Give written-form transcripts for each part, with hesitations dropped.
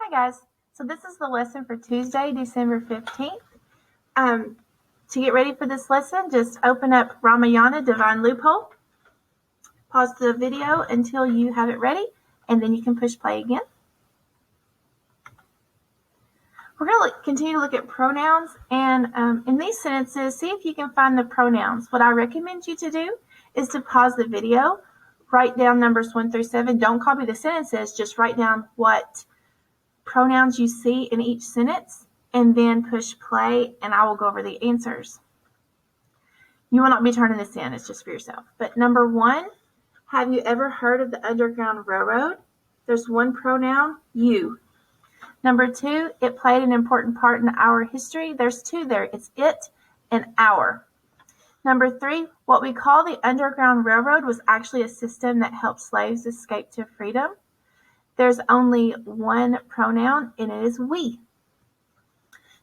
Hi guys, so this is the lesson for Tuesday, December 15th. To get ready for this lesson, just open up Ramayana, Divine Loophole, pause the video until you have it ready, and then you can push play again. We're going to continue to look at pronouns, and in these sentences, see if you can find the pronouns. What I recommend you to do is to pause the video, write down numbers 1 through 7. Don't copy the sentences, just write down what pronouns you see in each sentence, and then push play, and I will go over the answers. You will not be turning this in, it's just for yourself. But number 1, have you ever heard of the Underground Railroad? There's one pronoun, you. Number 2, it played an important part in our history. There's 2 there, it's it and our. Number 3, what we call the Underground Railroad was actually a system that helped slaves escape to freedom. There's only one pronoun, and it is we.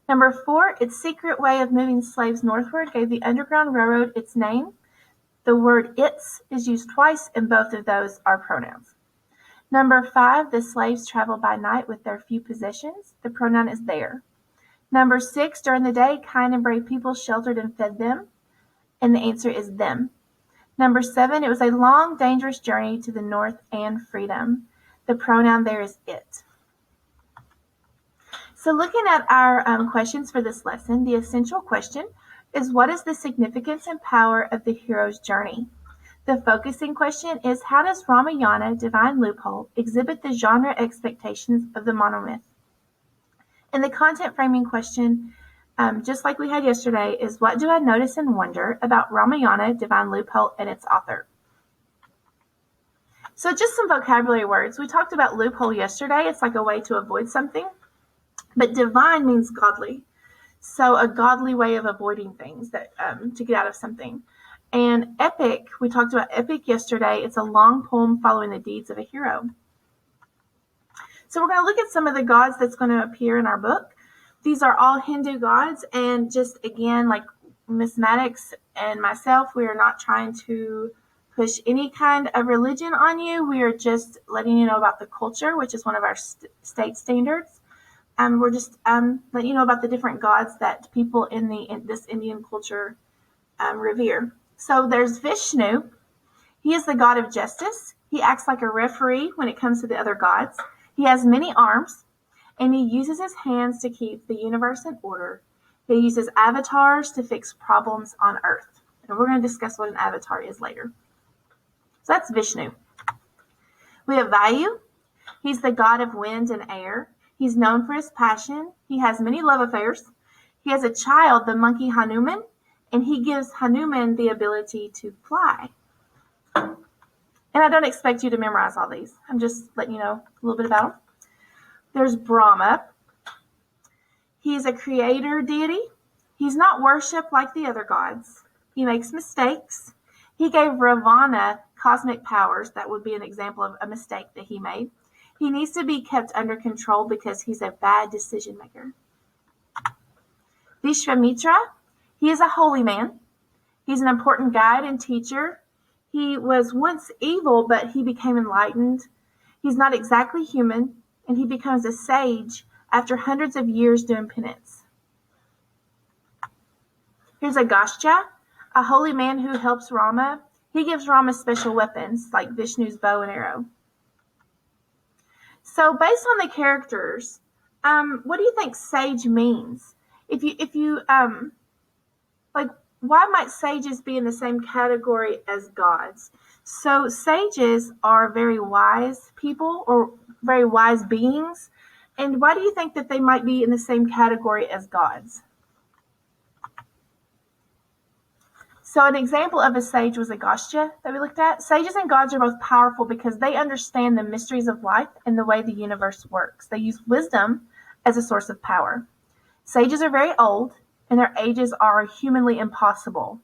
Number 4, its secret way of moving slaves northward gave the Underground Railroad its name. The word its is used twice, and both of those are pronouns. Number 5, the slaves traveled by night with their few possessions. The pronoun is their. Number 6, during the day, kind and brave people sheltered and fed them, and the answer is them. Number 7, it was a long, dangerous journey to the north and freedom. The pronoun there is it. So looking at our questions for this lesson, the essential question is, what is the significance and power of the hero's journey? The focusing question is, how does Ramayana, Divine Loophole, exhibit the genre expectations of the monomyth? And the content framing question, just like we had yesterday, is, what do I notice and wonder about Ramayana, Divine Loophole, and its author? So just some vocabulary words. We talked about loophole yesterday. It's like a way to avoid something. But divine means godly. So a godly way of avoiding things that to get out of something. And epic, we talked about epic yesterday. It's a long poem following the deeds of a hero. So we're going to look at some of the gods that's going to appear in our book. These are all Hindu gods. And just again, like Miss Maddox and myself, we are not trying to push any kind of religion on you. We are just letting you know about the culture, which is one of our state standards. We're just letting you know about the different gods that people in this Indian culture revere. So there's Vishnu. He is the god of justice. He acts like a referee when it comes to the other gods. He has many arms, and he uses his hands to keep the universe in order. He uses avatars to fix problems on Earth. And we're going to discuss what an avatar is later. So that's Vishnu. We have Vayu. He's the god of wind and air. He's known for his passion. He has many love affairs. He has a child, the monkey Hanuman, and he gives Hanuman the ability to fly. And I don't expect you to memorize all these. I'm just letting you know a little bit about him. There's Brahma. He's a creator deity. He's not worshipped like the other gods. He makes mistakes. He gave Ravana cosmic powers. That would be an example of a mistake that he made. He needs to be kept under control because he's a bad decision maker. Vishwamitra, he is a holy man. He's an important guide and teacher. He was once evil, but he became enlightened. He's not exactly human, and he becomes a sage after hundreds of years doing penance. Here's Agastya, a holy man who helps Rama. He gives Rama special weapons like Vishnu's bow and arrow. So based on the characters, what do you think sage means? If you why might sages be in the same category as gods? So sages are very wise people or very wise beings. And why do you think that they might be in the same category as gods? So an example of a sage was Agastya that we looked at. Sages and gods are both powerful because they understand the mysteries of life and the way the universe works. They use wisdom as a source of power. Sages are very old, and their ages are humanly impossible.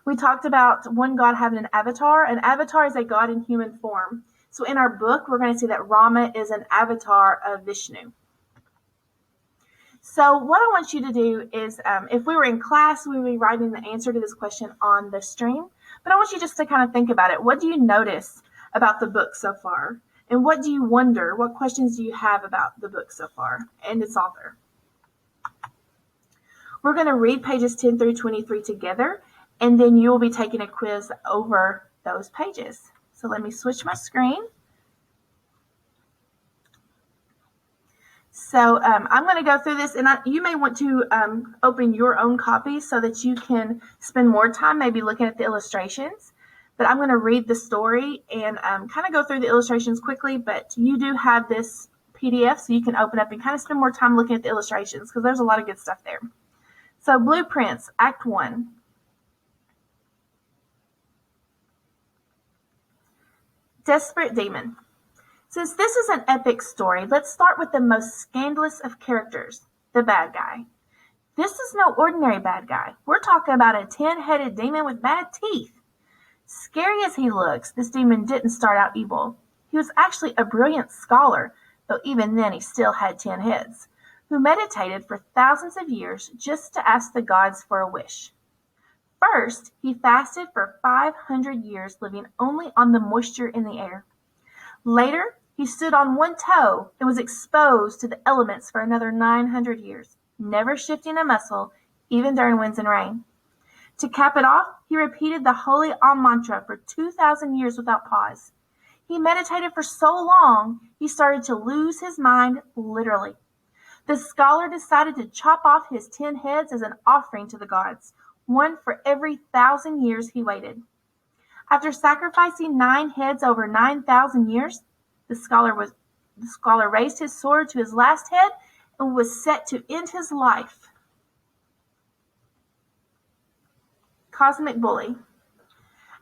We talked about one god having an avatar. An avatar is a god in human form. So in our book, we're going to see that Rama is an avatar of Vishnu. So what I want you to do is, if we were in class, we would be writing the answer to this question on the stream. But I want you just to kind of think about it. What do you notice about the book so far? And what do you wonder? What questions do you have about the book so far and its author? We're going to read pages 10 through 23 together, and then you will be taking a quiz over those pages. So let me switch my screen. So I'm going to go through this, and you may want to open your own copy so that you can spend more time maybe looking at the illustrations. But I'm going to read the story and kind of go through the illustrations quickly, but you do have this PDF, so you can open up and kind of spend more time looking at the illustrations because there's a lot of good stuff there. So Blueprints, Act 1. Desperate Demon. Since this is an epic story, let's start with the most scandalous of characters, the bad guy. This is no ordinary bad guy. We're talking about a 10-headed demon with bad teeth. Scary as he looks, this demon didn't start out evil. He was actually a brilliant scholar, though even then he still had 10 heads, who meditated for thousands of years just to ask the gods for a wish. First, he fasted for 500 years, living only on the moisture in the air. Later, he stood on one toe and was exposed to the elements for another 900 years, never shifting a muscle, even during winds and rain. To cap it off, he repeated the Holy Om mantra for 2,000 years without pause. He meditated for so long, he started to lose his mind, literally. The scholar decided to chop off his 10 heads as an offering to the gods, one for every 1,000 years he waited. After sacrificing 9 heads over 9,000 years, the scholar raised his sword to his last head and was set to end his life. Cosmic Bully.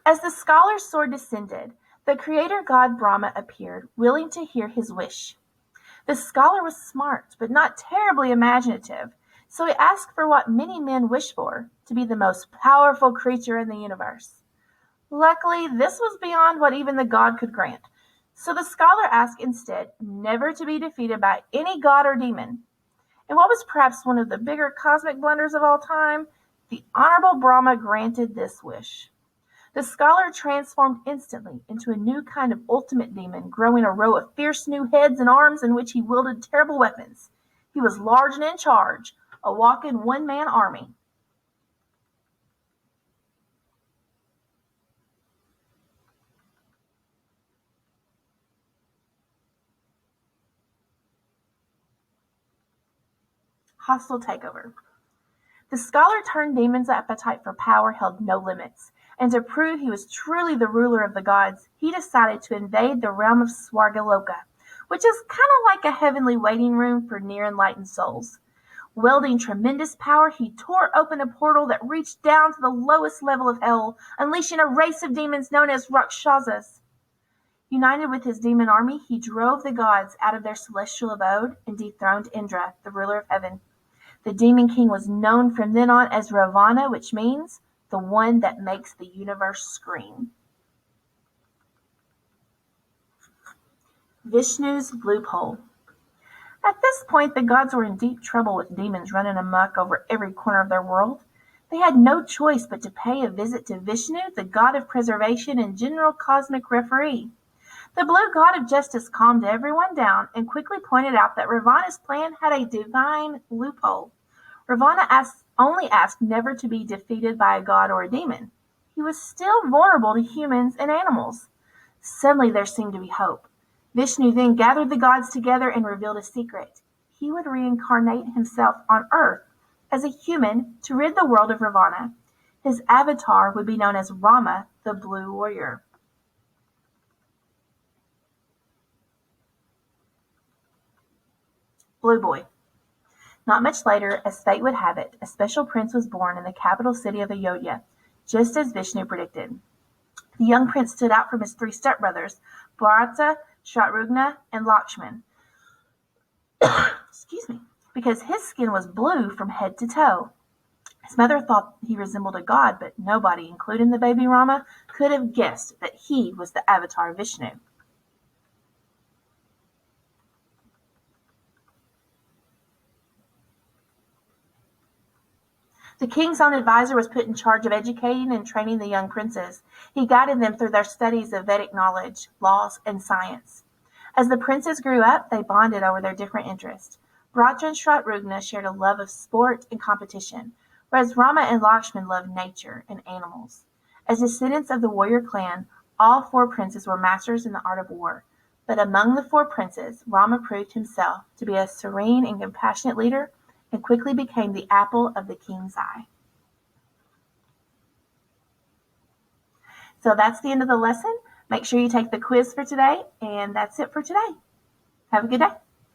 As the scholar's sword descended, the creator god Brahma appeared, willing to hear his wish. The scholar was smart, but not terribly imaginative, so he asked for what many men wish for, to be the most powerful creature in the universe. Luckily, this was beyond what even the god could grant, so the scholar asked instead never to be defeated by any god or demon. And what was perhaps one of the bigger cosmic blunders of all time, the Honorable Brahma granted this wish. The scholar transformed instantly into a new kind of ultimate demon, growing a row of fierce new heads and arms in which he wielded terrible weapons. He was large and in charge, a walking one-man army. Hostile takeover. The scholar turned demon's appetite for power held no limits, and to prove he was truly the ruler of the gods, he decided to invade the realm of Swargaloka, which is kind of like a heavenly waiting room for near-enlightened souls. Wielding tremendous power, he tore open a portal that reached down to the lowest level of hell, unleashing a race of demons known as Rakshasas. United with his demon army, he drove the gods out of their celestial abode and dethroned Indra, the ruler of heaven. The demon king was known from then on as Ravana, which means the one that makes the universe scream. Vishnu's loophole. At this point, the gods were in deep trouble with demons running amok over every corner of their world. They had no choice but to pay a visit to Vishnu, the god of preservation and general cosmic referee. The blue god of justice calmed everyone down and quickly pointed out that Ravana's plan had a divine loophole. Ravana only asked never to be defeated by a god or a demon. He was still vulnerable to humans and animals. Suddenly there seemed to be hope. Vishnu then gathered the gods together and revealed a secret. He would reincarnate himself on Earth as a human to rid the world of Ravana. His avatar would be known as Rama, the Blue Warrior. Blue Boy. Not much later, as fate would have it, a special prince was born in the capital city of Ayodhya, just as Vishnu predicted. The young prince stood out from his 3 stepbrothers, Bharata, Shatrugna, and Lakshman. Because his skin was blue from head to toe. His mother thought he resembled a god, but nobody, including the baby Rama, could have guessed that he was the avatar Vishnu. The king's own advisor was put in charge of educating and training the young princes. He guided them through their studies of Vedic knowledge, laws, and science. As the princes grew up, they bonded over their different interests. Bharata and Shatrugna shared a love of sport and competition, whereas Rama and Lakshman loved nature and animals. As descendants of the warrior clan, all four princes were masters in the art of war. But among the four princes, Rama proved himself to be a serene and compassionate leader and quickly became the apple of the king's eye. So that's the end of the lesson. Make sure you take the quiz for today, and that's it for today. Have a good day.